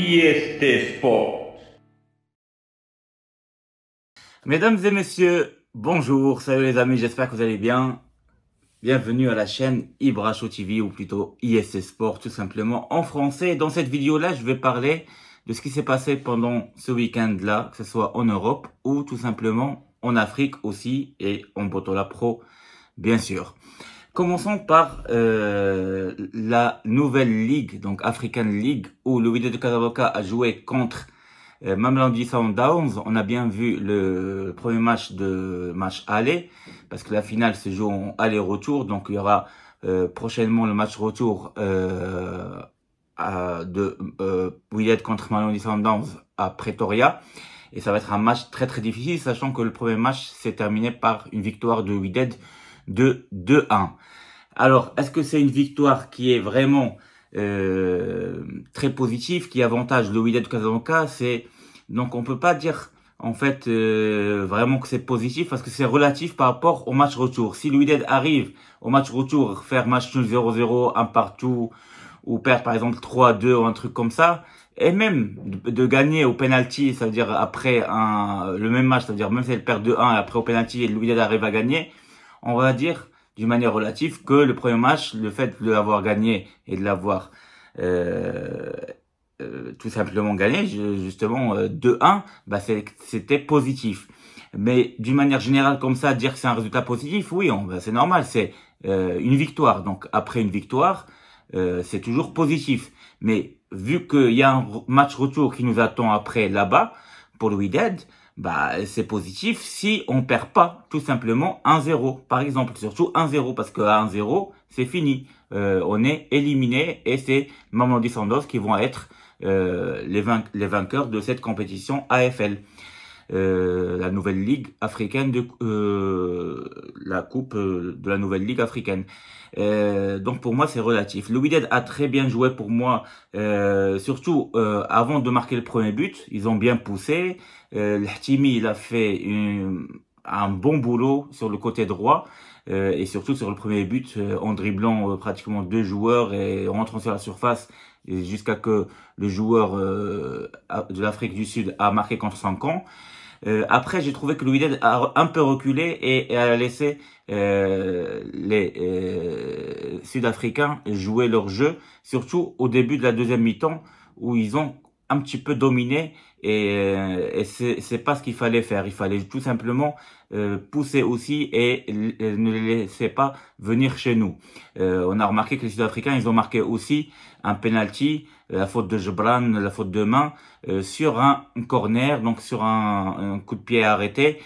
IST Sport. Mesdames et messieurs, bonjour, salut les amis, j'espère que vous allez bien. Bienvenue à la chaîne Ibra Show TV ou plutôt IST Sport tout simplement en français. Dans cette vidéo-là, je vais parler de ce qui s'est passé pendant ce week-end-là, que ce soit en Europe ou tout simplement en Afrique aussi et en Botola Pro, bien sûr. Commençons par la nouvelle ligue, donc African League, où le Wydad de Casablanca a joué contre Mamelodi Sundowns. On a bien vu le premier match aller, parce que la finale se joue en aller-retour, donc il y aura prochainement le match retour de Wydad contre Mamelodi Sundowns à Pretoria. Et ça va être un match très très difficile, sachant que le premier match s'est terminé par une victoire de Wydad de 2-1. Alors, est-ce que c'est une victoire qui est vraiment très positive, qui avantage le Wydad de Casablanca? Donc on peut pas dire en fait vraiment que c'est positif, parce que c'est relatif par rapport au match retour. Si le Wydad arrive au match retour faire match nul 0-0, un partout, ou perdre par exemple 3-2 ou un truc comme ça, et même de gagner au penalty, ça veut dire après le même match, ça veut dire même si elle perd 2-1 et après au penalty et le Wydad arrive à gagner, on va dire d'une manière relative que le premier match, le fait de l'avoir gagné et de l'avoir tout simplement gagné, justement 2-1, bah c'était positif. Mais d'une manière générale comme ça, dire que c'est un résultat positif, oui, bah, c'est normal, c'est une victoire. Donc après une victoire, c'est toujours positif. Mais vu qu'il y a un match retour qui nous attend après là-bas, pour le Wydad, bah c'est positif si on perd pas tout simplement 1-0 par exemple, surtout 1-0, parce que à 1-0 c'est fini, on est éliminé et c'est Mamelodi Sundowns qui vont être les vainqueurs de cette compétition AFL, la nouvelle ligue africaine la coupe de la nouvelle ligue africaine. Donc pour moi c'est relatif. Le Wydad a très bien joué pour moi, surtout avant de marquer le premier but, ils ont bien poussé. L'Htimi il a fait un bon boulot sur le côté droit, et surtout sur le premier but en dribblant pratiquement deux joueurs et en rentrant sur la surface jusqu'à que le joueur de l'Afrique du Sud a marqué contre son camp. Après, j'ai trouvé que le Wydad a un peu reculé et a laissé les Sud-Africains jouer leur jeu, surtout au début de la deuxième mi-temps où ils ont un petit peu dominé, et c'est pas ce qu'il fallait faire. Il fallait tout simplement pousser aussi et ne les laisser pas venir chez nous. On a remarqué que les Sud-Africains, ils ont marqué aussi un penalty, la faute de Gebran, la faute de main, sur un corner, donc sur un coup de pied arrêté.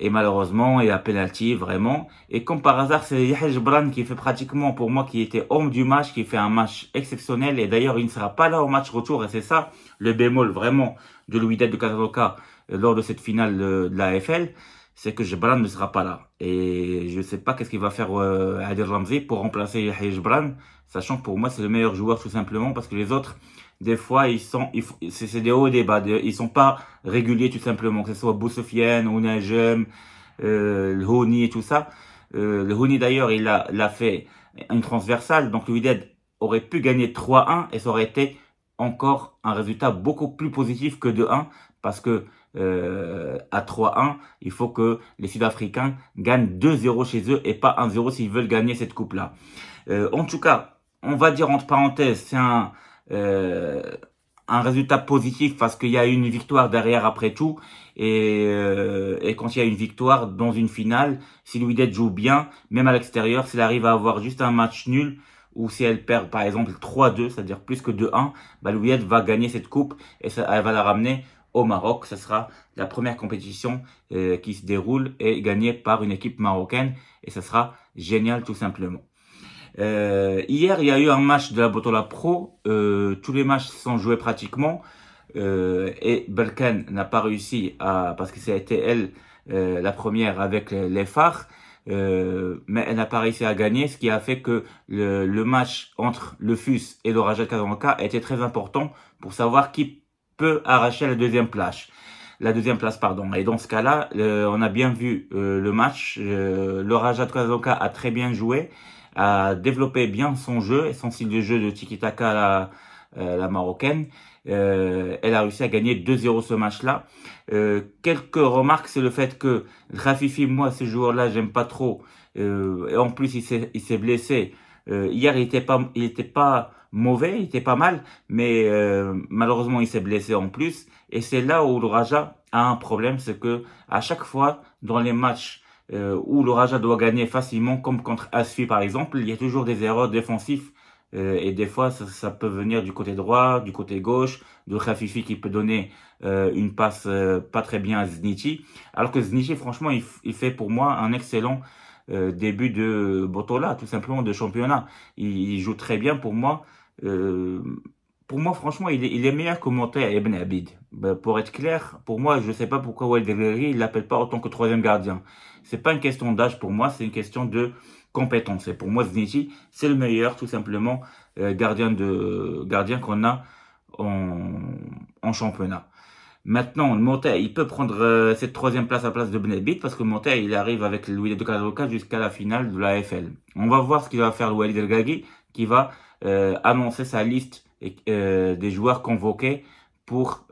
Et malheureusement, il y a penalty vraiment. Et comme par hasard, c'est Yahya Gebran qui fait pratiquement, pour moi, qui était homme du match, qui fait un match exceptionnel. Et d'ailleurs, il ne sera pas là au match retour. Et c'est ça le bémol vraiment de Wydad de Casablanca lors de cette finale de la AFL, c'est que Gebran ne sera pas là. Et je ne sais pas qu'est-ce qu'il va faire Adil Ramzi pour remplacer Yahya Gebran, sachant que pour moi, c'est le meilleur joueur tout simplement, parce que les autres, des fois, c'est des hauts et des bas. Ils sont pas réguliers tout simplement, que ce soit Boussoufiane ou Najem, le Houni et tout ça. Le Houni d'ailleurs, il a fait une transversale, donc le Wydad aurait pu gagner 3-1 et ça aurait été encore un résultat beaucoup plus positif que 2-1, parce que à 3-1, il faut que les Sud-Africains gagnent 2-0 chez eux et pas 1-0 s'ils veulent gagner cette coupe-là. En tout cas, on va dire entre parenthèses, c'est un résultat positif parce qu'il y a une victoire derrière après tout, et quand il y a une victoire dans une finale, si le Wydad joue bien, même à l'extérieur, s'il arrive à avoir juste un match nul, ou si elle perd par exemple 3-2, c'est-à-dire plus que 2-1, bah, le Wydad va gagner cette coupe et elle va la ramener au Maroc. Ce sera la première compétition qui se déroule et gagnée par une équipe marocaine, et ce sera génial tout simplement. Hier, il y a eu un match de la Botola Pro. Tous les matchs sont joués pratiquement. Et Berkane n'a pas réussi parce que ça a été elle la première avec les phares. Mais elle n'a pas réussi à gagner, ce qui a fait que le match entre le FUS et le Raja Casablanca était très important pour savoir qui peut arracher la deuxième place. Pardon. Et dans ce cas-là, on a bien vu le match. Le Raja Casablanca a très bien joué, a développé bien son jeu et son style de jeu de tiki-taka la Marocaine. Elle a réussi à gagner 2-0 ce match-là. Quelques remarques, c'est le fait que Rafifi, moi, ce joueur-là, j'aime pas trop. Et en plus, il s'est blessé. Hier, il était pas mauvais, il était pas mal, mais malheureusement, il s'est blessé en plus. Et c'est là où le Raja a un problème, c'est que à chaque fois, dans les matchs où le Raja doit gagner facilement, comme contre Asfi par exemple, il y a toujours des erreurs défensives. Et des fois, ça peut venir du côté droit, du côté gauche, de Khafifi qui peut donner une passe pas très bien à Znichi. Alors que Znichi, franchement, il fait pour moi un excellent début de Botola, tout simplement de championnat. Il joue très bien pour moi. Euh, pour moi, franchement, il est meilleur que Monté à Ibn Abid. Ben, pour être clair, pour moi, je ne sais pas pourquoi Walid Regragui, il l'appelle pas autant que troisième gardien. C'est pas une question d'âge pour moi, c'est une question de compétence. Et pour moi, Znichi, c'est le meilleur, tout simplement, gardien qu'on a en championnat. Maintenant, Monté, il peut prendre cette troisième place à place de Benabit parce que Monté, il arrive avec Louis de Casablanca jusqu'à la finale de la AFL. On va voir ce qu'il va faire Walid Regragui, qui va annoncer sa liste des joueurs convoqués pour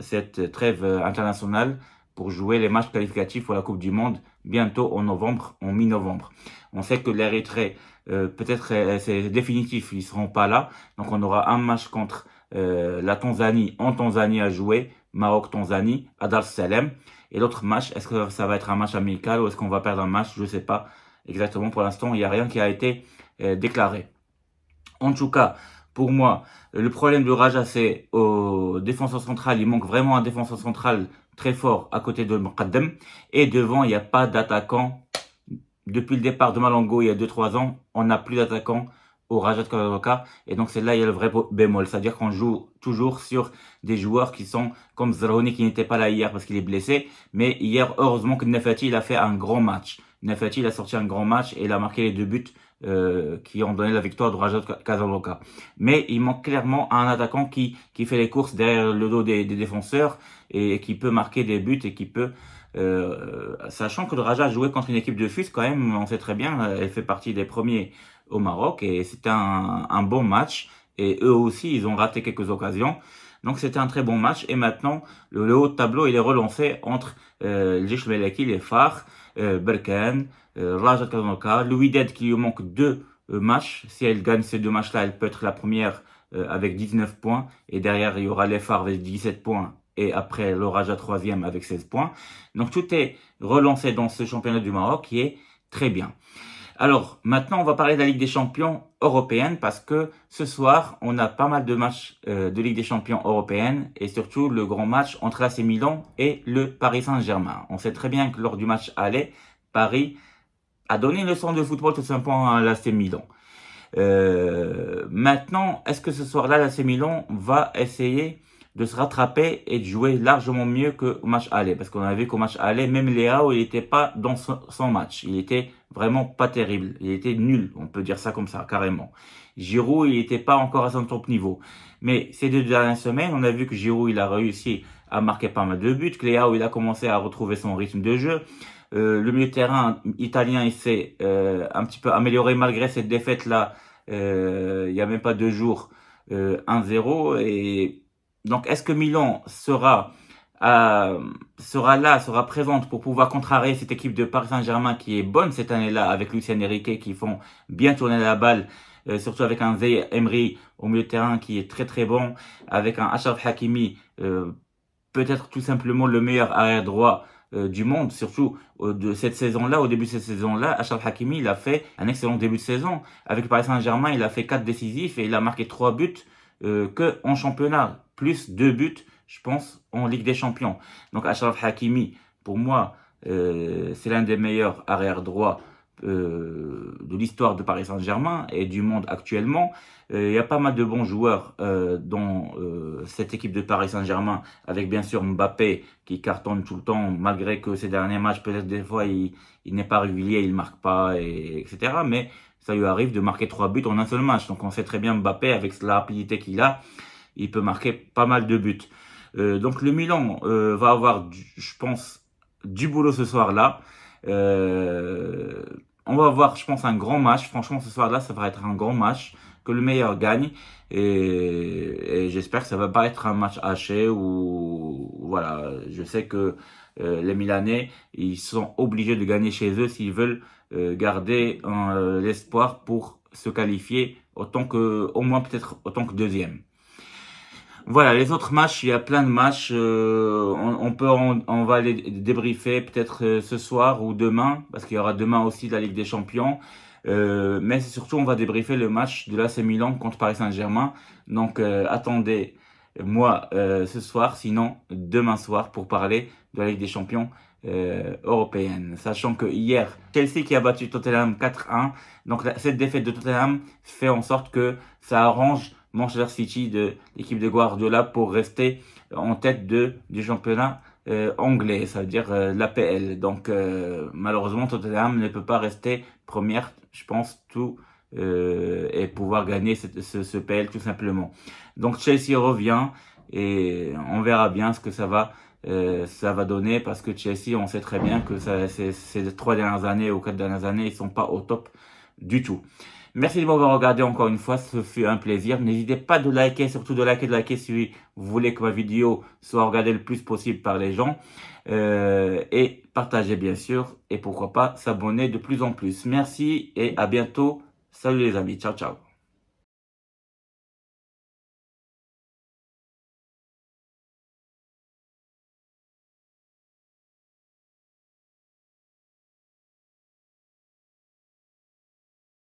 cette trêve internationale pour jouer les matchs qualificatifs pour la Coupe du Monde bientôt en novembre, en mi-novembre. On sait que l'Érythrée, peut-être c'est définitif, ils seront pas là. Donc on aura un match contre la Tanzanie en Tanzanie à jouer, Maroc-Tanzanie à Dar es Salaam. Et l'autre match, est-ce que ça va être un match amical ou est-ce qu'on va perdre un match? Je sais pas exactement. Pour l'instant, il n'y a rien qui a été déclaré. En tout cas, pour moi, le problème de Raja, c'est au défenseur central. Il manque vraiment un défenseur central très fort à côté de Mqaddam. Et devant, il n'y a pas d'attaquant. Depuis le départ de Malongo, il y a 2-3 ans, on n'a plus d'attaquant au Raja de Casablanca. Et donc, c'est là il y a le vrai bémol. C'est-à-dire qu'on joue toujours sur des joueurs qui sont comme Zerhouni qui n'était pas là hier parce qu'il est blessé. Mais hier, heureusement que Nefati, il a fait un grand match. Nefati, il a sorti un grand match et il a marqué les 2 buts qui ont donné la victoire du Raja de Casablanca. Mais il manque clairement un attaquant qui fait les courses derrière le dos des défenseurs et qui peut marquer des buts et qui peut... sachant que le Raja a joué contre une équipe de Fus quand même, on sait très bien, elle fait partie des premiers au Maroc et c'était un bon match et eux aussi ils ont raté quelques occasions. Donc c'était un très bon match et maintenant le haut de tableau il est relancé entre L'Jeish Melaki, les Phares, Berkane, Raja de Casablanca, le Wydad qui lui manque 2 matchs. Si elle gagne ces 2 matchs-là, elle peut être la première avec 19 points et derrière il y aura les Phares avec 17 points et après le Raja 3e avec 16 points. Donc tout est relancé dans ce championnat du Maroc qui est très bien. Alors, maintenant, on va parler de la Ligue des Champions européenne parce que ce soir, on a pas mal de matchs de Ligue des Champions européenne et surtout le grand match entre l'AC Milan et le Paris Saint-Germain. On sait très bien que lors du match aller, Paris a donné une leçon de football tout simplement à l'AC Milan. Maintenant, est-ce que ce soir-là, l'AC Milan va essayer de se rattraper et de jouer largement mieux qu'au match aller? Parce qu'on a vu qu'au match aller, même Léao, il n'était pas dans son match. Il était vraiment pas terrible. Il était nul, on peut dire ça comme ça, carrément. Giroud, il n'était pas encore à son top niveau. Mais ces 2 dernières semaines, on a vu que Giroud, il a réussi à marquer pas mal de buts. Que Léao, il a commencé à retrouver son rythme de jeu. Le milieu de terrain italien, il s'est un petit peu amélioré malgré cette défaite-là. Il y a même pas 2 jours, 1-0. Et donc, est-ce que Milan sera présente pour pouvoir contrarier cette équipe de Paris Saint-Germain qui est bonne cette année-là avec Lucien Enrique qui font bien tourner la balle, surtout avec un Zé Emery au milieu de terrain qui est très très bon, avec un Achraf Hakimi, peut-être tout simplement le meilleur arrière droit du monde, surtout de cette saison-là, au début de cette saison-là. Achraf Hakimi, il a fait un excellent début de saison. Avec le Paris Saint-Germain, il a fait 4 décisifs et il a marqué 3 buts que en championnat, plus 2 buts, je pense, en Ligue des Champions. Donc Achraf Hakimi, pour moi, c'est l'un des meilleurs arrière droits de l'histoire de Paris Saint-Germain et du monde actuellement. Il y a pas mal de bons joueurs dans cette équipe de Paris Saint-Germain, avec bien sûr Mbappé qui cartonne tout le temps, malgré que ces derniers matchs, peut-être des fois, il n'est pas régulier, il marque pas, etc. Mais ça lui arrive de marquer 3 buts en un seul match. Donc on sait très bien Mbappé, avec la rapidité qu'il a, il peut marquer pas mal de buts. Donc le Milan va avoir, je pense, du boulot ce soir-là. On va avoir, je pense, un grand match. Franchement, ce soir-là, ça va être un grand match. que le meilleur gagne. Et j'espère que ça va pas être un match haché ou voilà. Je sais que les Milanais, ils sont obligés de gagner chez eux s'ils veulent garder l'espoir pour se qualifier au moins peut-être autant que deuxième. Voilà, les autres matchs, il y a plein de matchs. On va les débriefer peut-être ce soir ou demain, parce qu'il y aura demain aussi la Ligue des Champions. Mais surtout, on va débriefer le match de l'AC Milan contre Paris Saint-Germain. Donc, attendez-moi ce soir, sinon demain soir, pour parler de la Ligue des Champions européenne. Sachant que hier, Chelsea qui a battu Tottenham 4-1. Donc, cette défaite de Tottenham fait en sorte que ça arrange Manchester City de l'équipe de Guardiola pour rester en tête du championnat anglais, ça veut dire l'APL. Donc malheureusement Tottenham ne peut pas rester première, je pense, et pouvoir gagner ce PL tout simplement. Donc Chelsea revient et on verra bien ce que ça va donner, parce que Chelsea, on sait très bien que ces 3 dernières années ou 4 dernières années, ils sont pas au top du tout. Merci de m'avoir regardé encore une fois, ce fut un plaisir. N'hésitez pas de liker, surtout de liker si vous voulez que ma vidéo soit regardée le plus possible par les gens. Et partagez bien sûr, et pourquoi pas s'abonner de plus en plus. Merci et à bientôt. Salut les amis, ciao ciao.